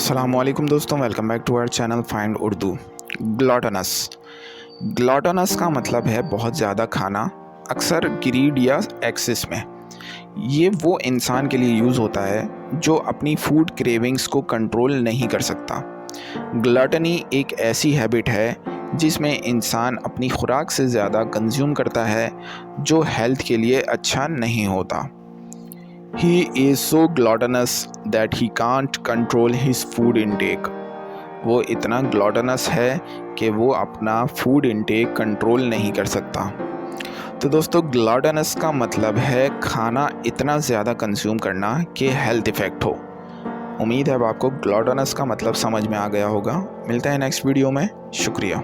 अस्सलामुअलैकुम दोस्तों, welcome back to our channel find Urdu. Gluttonous gluttonous का मतलब है बहुत ज़्यादा खाना, अक्सर ग्रीड या एक्सेस में। ये वो इंसान के लिए यूज़ होता है जो अपनी फूड क्रेविंग्स को कंट्रोल नहीं कर सकता। ग्लटनी एक ऐसी हैबिट है जिसमें इंसान अपनी खुराक से ज़्यादा कंज्यूम करता है जो हेल्थ के लिए अच्छा नहीं होता। He is so gluttonous that he can't control his food intake. वो इतना ग्लॉटनस है कि वो अपना फूड इंटेक कंट्रोल नहीं कर सकता। तो दोस्तों, ग्लॉटनस का मतलब है खाना इतना ज़्यादा कंज्यूम करना कि हेल्थ इफ़ेक्ट हो। उम्मीद है अब आपको ग्लॉटनस का मतलब समझ में आ गया होगा। मिलते हैं नेक्स्ट वीडियो में। शुक्रिया।